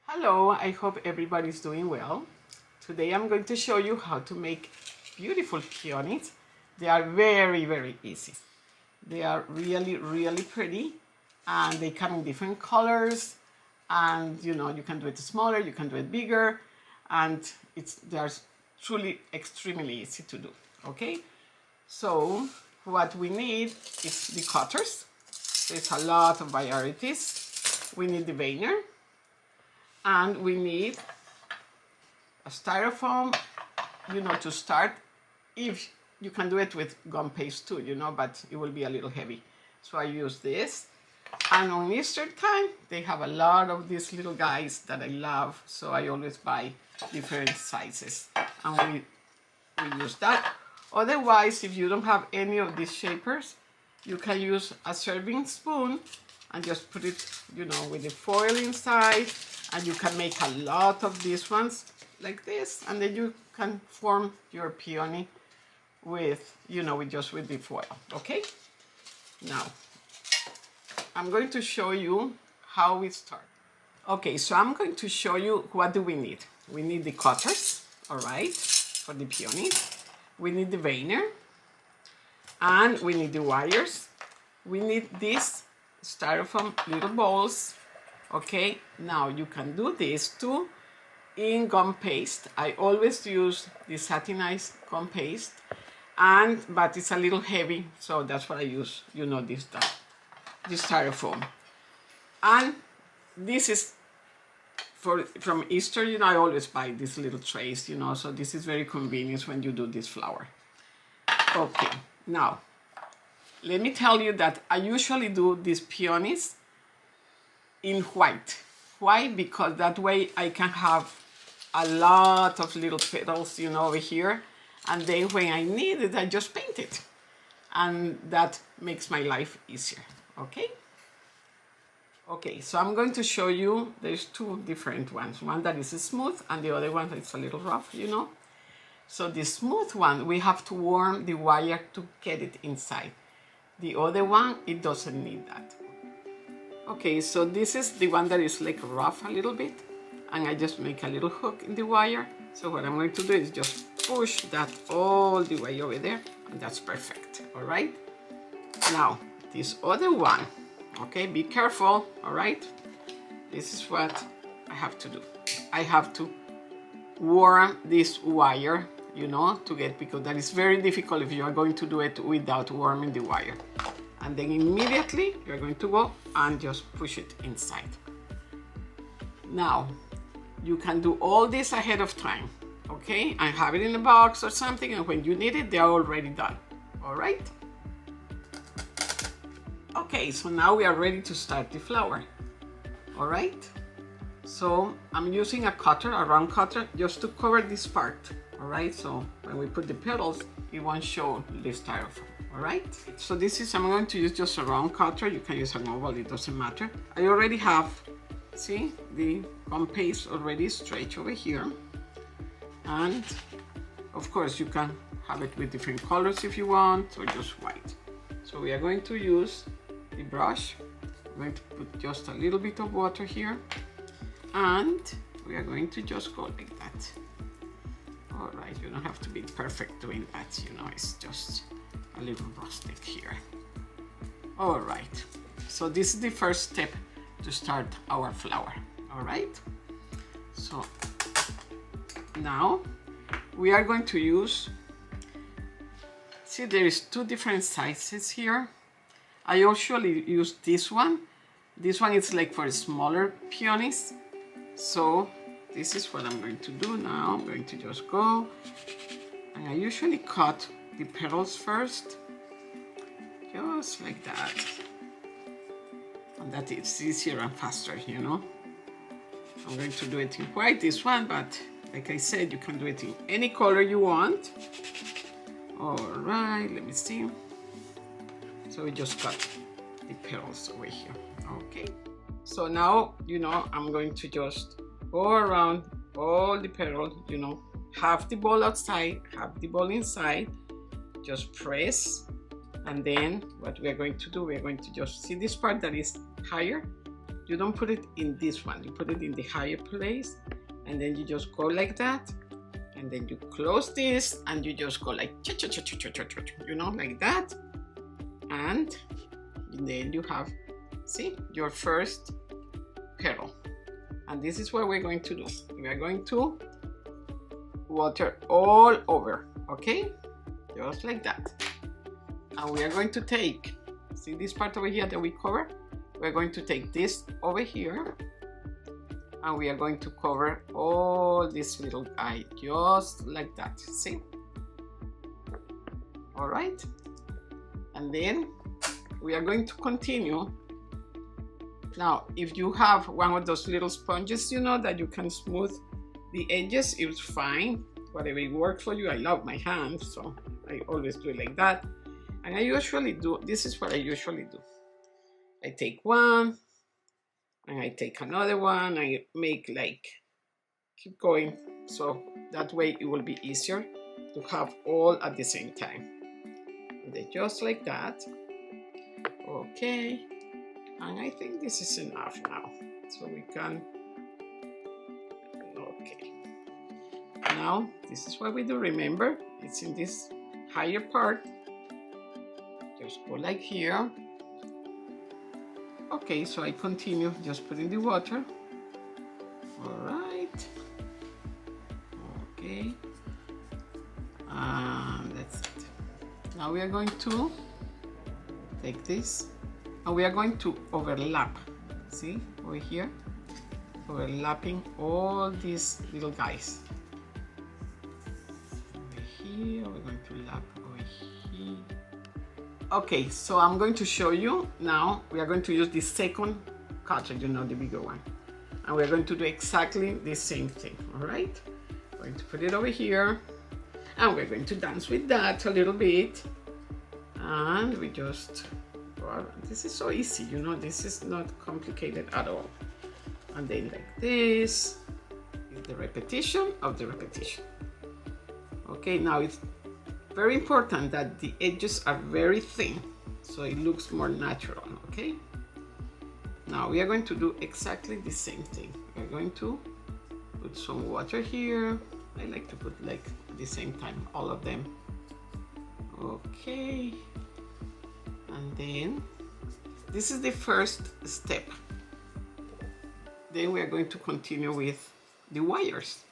Hello, I hope everybody's doing well. Today I'm going to show you how to make beautiful peonies. They are very easy. They are really pretty and they come in different colors, and you can do it smaller, you can do it bigger, and they are truly extremely easy to do. Okay, so what we need is the cutters. There's a lot of varieties. We need the veiner, and we need a styrofoam, to start. If you can do it with gum paste too, but it will be a little heavy. So I use this. And on Easter time, they have a lot of these little guys that I love. So I always buy different sizes. And we use that. Otherwise, if you don't have any of these shapers, you can use a serving spoon and just put it, with the foil inside. And you can make a lot of these ones like this. And then you can form your peony with the foil, okay? Now, I'm going to show you how we start. Okay, so I'm going to show you what do we need. We need the cutters, all right, for the peonies. We need the veiner, and we need the wires. We need these styrofoam little balls, okay? Now, you can do this too in gum paste. I always use the Satin gum paste, but it's a little heavy, so that's what I use, this styrofoam. And this is from Easter, I always buy these little trays, so this is very convenient when you do this flower. Okay, now, let me tell you that I usually do these peonies in white. Why? Because that way I can have a lot of little petals, over here. And then when I need it, I just paint it. And that makes my life easier, okay? Okay, so I'm going to show you, there's two different ones. One that is smooth and the other one that's a little rough, So the smooth one, we have to warm the wire to get it inside. The other one, it doesn't need that. Okay, so this is the one that is like rough a little bit. And I just make a little hook in the wire. So what I'm going to do is just push that all the way over there, and that's perfect, all right? Now, this other one, okay, be careful, all right? This is what I have to do. I have to warm this wire, to get, because that is very difficult if you are going to do it without warming the wire. And then immediately you're going to go and just push it inside. Now, you can do all this ahead of time, okay? And have it in a box or something, and when you need it, they are already done, all right? Okay, so now we are ready to start the flower, all right? So I'm using a cutter, a round cutter, just to cover this part, all right? So when we put the petals, it won't show the styrofoam, all right? So I'm going to use just a round cutter. You can use an oval, it doesn't matter. I already have, see, the gum paste already stretched over here. And of course you can have it with different colors if you want, or just white. So we are going to use the brush. I'm going to put just a little bit of water here, and we are going to just go like that. All right, you don't have to be perfect doing that, it's just a little rustic here. All right, so this is the first step to start our flower, all right? So now we are going to use, see, there is two different sizes here. I usually use this one. This one is like for smaller peonies. So this is what I'm going to do now. I'm going to just go, and I usually cut the petals first, just like that. And that is easier and faster, I'm going to do it in white, this one, but like I said, you can do it in any color you want. All right, let me see. So we just cut the petals over here, okay? So now, I'm going to just go around all the petals, half the ball outside, half the ball inside, just press. And then what we are going to do, we are going to just see this part that is higher. you don't put it in this one, you put it in the higher place, and then you just go like that, and then you close this, and you just go like you know, like that, and then you have, see, your first petal. And this is what we're going to do. We are going to water all over, okay, just like that. And we are going to take, see this part over here that we cover, we're going to take this over here, and we are going to cover all this little guy just like that, see? All right, and then we are going to continue. Now, if you have one of those little sponges, you know, that you can smooth the edges, it's fine, whatever works for you. I love my hands, so I always do it like that. And I usually do, this is what I usually do. I take one, and I take another one, I make like, keep going, so that way it will be easier to have all at the same time. And then just like that, okay. And I think this is enough now, so we can, okay. Now, this is what we do, remember, it's in this higher part, just go like here. Okay, so I continue just putting the water, all right, okay, that's it. Now we are going to take this, and we are going to overlap, see, over here, overlapping all these little guys. Over here, we're going to lap over here. Okay, so I'm going to show you now, we are going to use the second cartridge, you know, the bigger one. And we're going to do exactly the same thing, all right? We're going to put it over here, and we're going to dance with that a little bit. And we just, well, this is so easy, you know, this is not complicated at all. And then like this is the repetition of the repetition. Okay, now it's very important that the edges are very thin, so it looks more natural, okay? Now we are going to do exactly the same thing. We're going to put some water here. I like to put like at the same time, all of them. Okay, and then this is the first step. Then we are going to continue with the wires.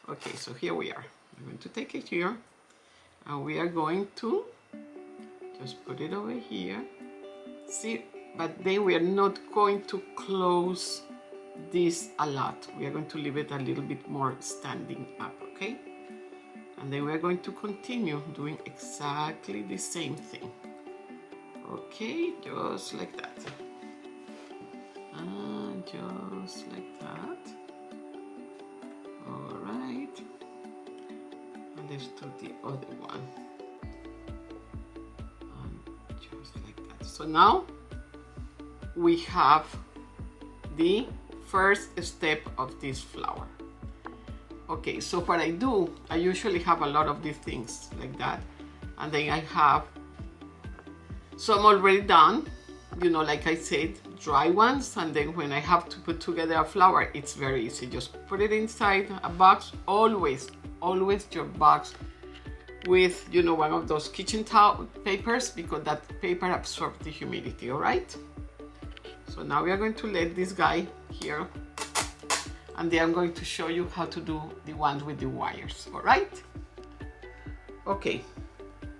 Okay, so here we are. I'm going to take it here, and we are going to just put it over here. See, but then we are not going to close this a lot. We are going to leave it a little bit more standing up, okay? And then we are going to continue doing exactly the same thing. Okay, just like that. And just like that. All right. And let's do the other one. And just like that. So now we have the first step of this flower. Okay, so what I do, I usually have a lot of these things like that, and then I have some already done, you know, like I said, dry ones, and then when I have to put together a flower, it's very easy. Just put it inside a box. Always your box with, you know, one of those kitchen towel papers, because that paper absorbs the humidity, all right? So now we are going to let this guy here, and then I'm going to show you how to do the ones with the wires, all right? Okay,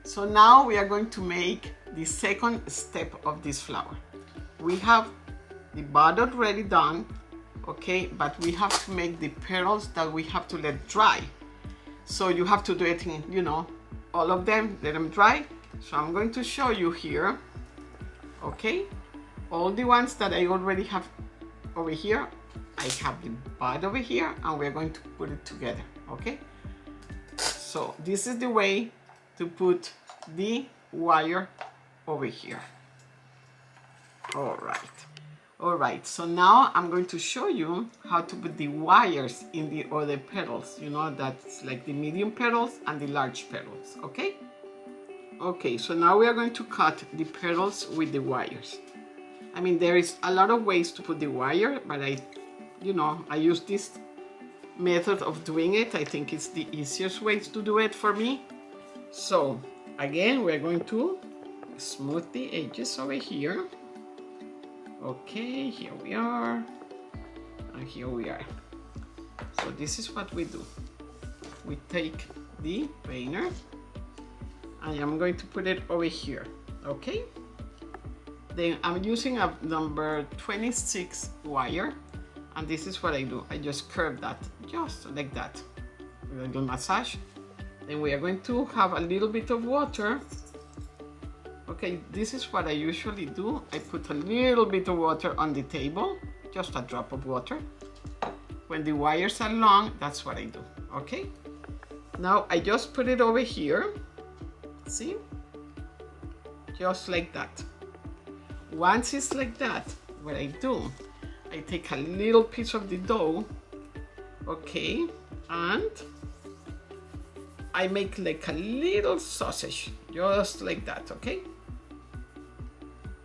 so now we are going to make the second step of this flower. We have the bud already done, okay, but we have to make the petals that we have to let dry. So you have to do it in, you know, all of them, let them dry. So I'm going to show you here, okay, all the ones that I already have over here. I have the bud over here, and we're going to put it together, okay? So this is the way to put the wire over here. All right, so now I'm going to show you how to put the wires in the other petals, you know, that's like the medium petals and the large petals, okay? Okay, so now we are going to cut the petals with the wires. I mean, there is a lot of ways to put the wire, but I use this method of doing it. I think it's the easiest way to do it for me. So again, we're going to smooth the edges over here. Okay, here we are, and here we are. So this is what we do. We take the veneer, and I'm going to put it over here, okay? Then I'm using a number 26 wire, and this is what I do. I just curve that, just like that, with a little massage. Then we are going to have a little bit of water. Okay, this is what I usually do. I put a little bit of water on the table, just a drop of water. When the wires are long, that's what I do, okay? Now I just put it over here, see? Just like that. Once it's like that, what I do, I take a little piece of the dough, okay, and I make like a little sausage, just like that, okay?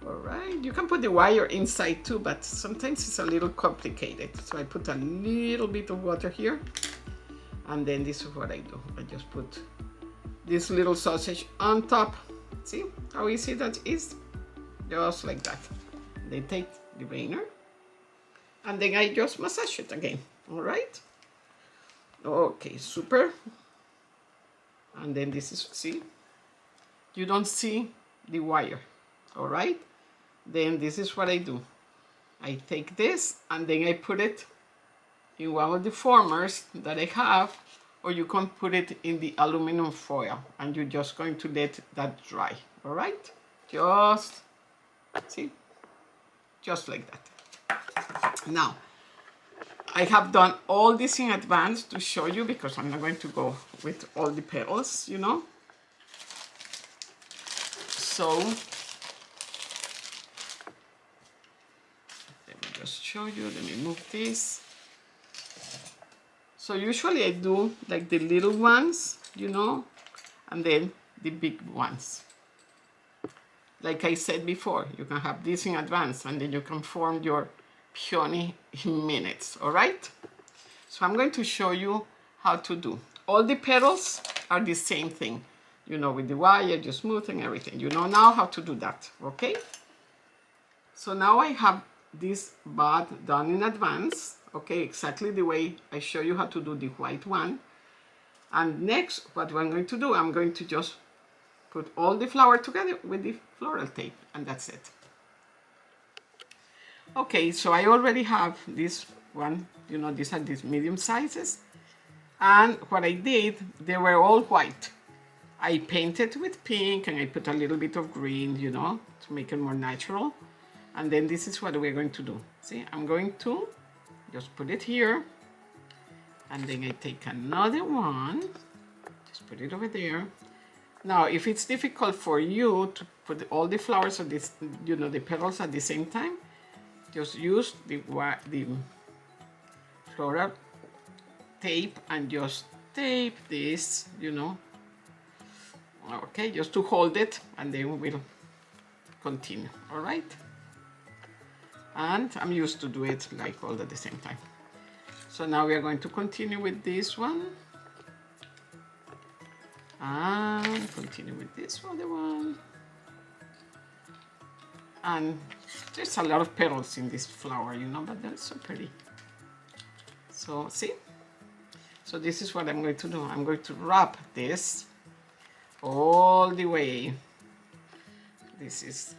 All right, you can put the wire inside too, but sometimes it's a little complicated. So I put a little bit of water here, and then this is what I do. I just put this little sausage on top. See how easy that is? Just like that. They take the veneer, and then I just massage it again. All right? Okay, super. And then this is, see? You don't see the wire, all right? Then this is what I do. I take this, and then I put it in one of the formers that I have, or you can put it in the aluminum foil, and you're just going to let that dry, all right? Just, see? Just like that. Now, I have done all this in advance to show you, because I'm not going to go with all the petals, you know? So, let me just show you, let me move this. So usually I do like the little ones, you know, and then the big ones. Like I said before, you can have this in advance, and then you can form your peony in minutes, all right? So I'm going to show you how to do. All the petals are the same thing, you know, with the wire, just smoothing everything. You know now how to do that, okay? So now I have this bud done in advance, okay, exactly the way I show you how to do the white one. And next, what I'm going to do, I'm going to just put all the flower together with the floral tape, and that's it. Okay, so I already have this one, you know, these are these medium sizes. And what I did, they were all white. I painted with pink, and I put a little bit of green, you know, to make it more natural. And then this is what we're going to do. See, I'm going to just put it here, and then I take another one, just put it over there. Now, if it's difficult for you to put all the flowers of this, you know, the petals at the same time, just use the floral tape and just tape this, you know, okay, just to hold it, and then we'll continue, all right? And I'm used to do it like all at the same time. So now we are going to continue with this one, and continue with this other one. And there's a lot of petals in this flower, you know, but they're so pretty. So see? So this is what I'm going to do. I'm going to wrap this all the way. This is,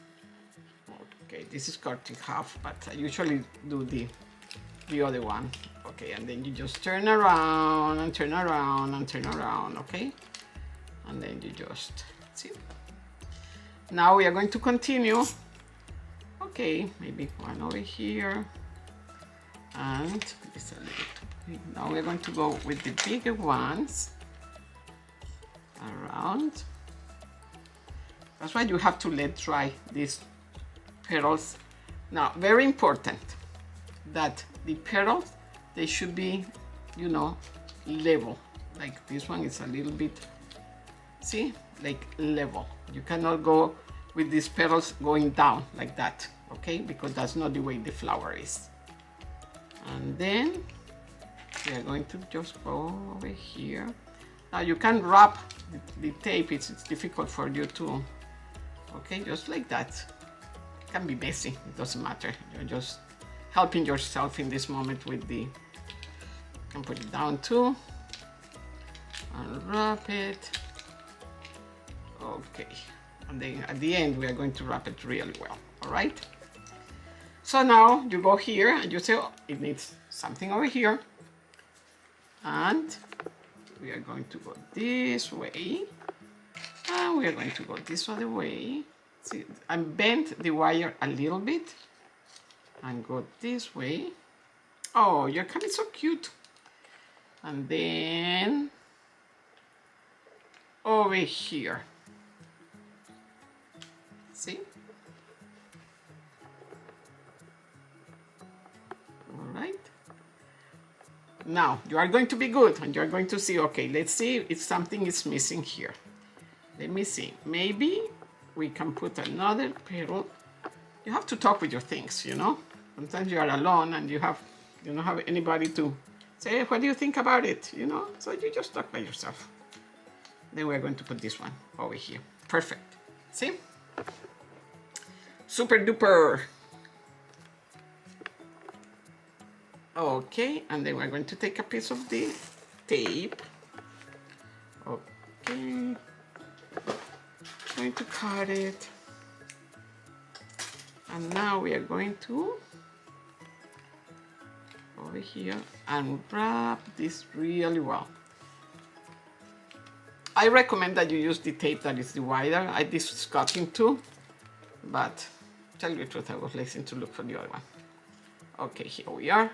okay, this is cut in half, but I usually do the other one. Okay, and then you just turn around and turn around and turn around, okay? And then you just, see? Now we are going to continue. Okay, maybe one over here, and this a little too big. Now we're going to go with the bigger ones around. That's why you have to let dry these petals. Now, very important that the petals, they should be, you know, level. Like this one is a little bit, see, like level. You cannot go with these petals going down like that, okay? Because that's not the way the flower is. And then we are going to just go over here. Now you can wrap the tape, it's difficult for you to, okay, just like that. It can be messy, it doesn't matter. You're just helping yourself in this moment with the, you can put it down too, and wrap it. Okay, and then at the end we are going to wrap it really well, all right? So now you go here and you say, oh, it needs something over here. And we are going to go this way. And we are going to go this other way. See, I bent the wire a little bit. And go this way. Oh, you're coming so cute. And then over here. See? Now you are going to be good and you are going to see, okay, let's see if something is missing here. Let me see, maybe we can put another petal. You have to talk with your things, you know. Sometimes you are alone and you don't have anybody to say, what do you think about it, you know. So you just talk by yourself. Then we're going to put this one over here. Perfect. See? Super duper. Okay, and then we're going to take a piece of the tape. Okay, going to cut it. And now we are going to over here and wrap this really well. I recommend that you use the tape that is the wider. I did cutting too, but tell you the truth, I was lazy to look for the other one. Okay, here we are.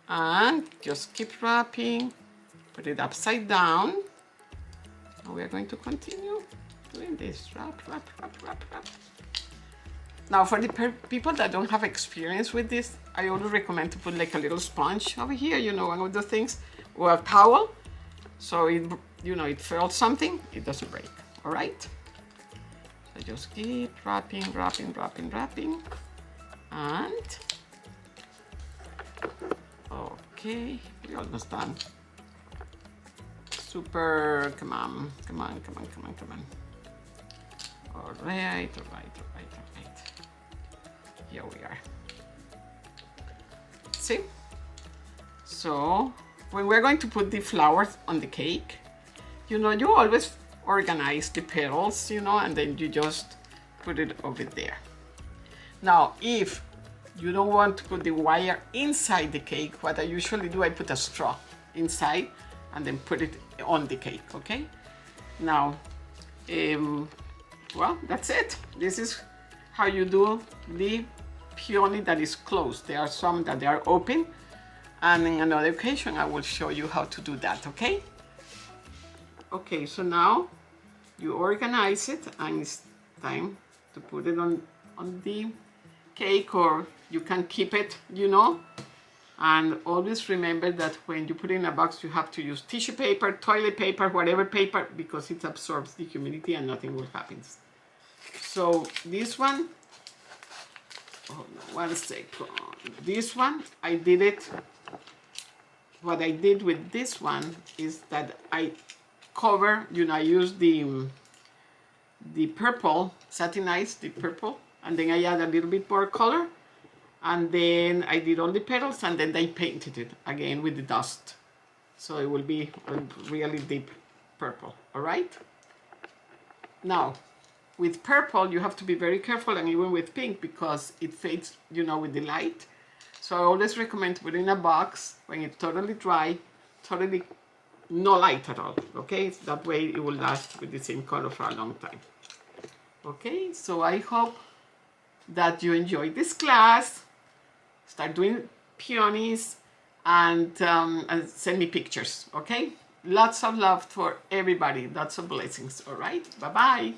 And just keep wrapping, put it upside down. And we are going to continue doing this. Wrap, wrap, wrap, wrap, wrap. Now for the people that don't have experience with this, I always recommend to put like a little sponge over here, you know, one of the things, or a towel. So it, you know, it felt something, it doesn't break, all right? So just keep wrapping, wrapping, wrapping, wrapping. And okay, we're almost done. Super, come on, come on, come on, come on, come on. All right, all right, all right, all right. Here we are. See? So, when we're going to put the flowers on the cake, you know, you always organize the petals, you know, and then you just put it over there. Now, if you don't want to put the wire inside the cake, what I usually do, I put a straw inside and then put it on the cake, okay? Now, well, that's it. This is how you do the peony that is closed. There are some that they are open, and in another occasion I will show you how to do that, okay? Okay, so now you organize it and it's time to put it on the cake, or you can keep it, you know. And always remember that when you put it in a box, you have to use tissue paper, toilet paper, whatever paper, because it absorbs the humidity and nothing will happen. So this one, oh no, 1 second. This one, I did it. What I did with this one is that I cover, you know, I use the purple, satinized the purple, and then I add a little bit more color. And then I did all the petals, and then I painted it again with the dust. So it will be a really deep purple, all right? Now, with purple, you have to be very careful, and even with pink, because it fades, you know, with the light. So I always recommend putting in a box when it's totally dry, totally no light at all, okay? That way it will last with the same color for a long time. Okay, so I hope that you enjoyed this class. Start doing peonies and send me pictures, okay? Lots of love for everybody. Lots of blessings, all right? Bye-bye.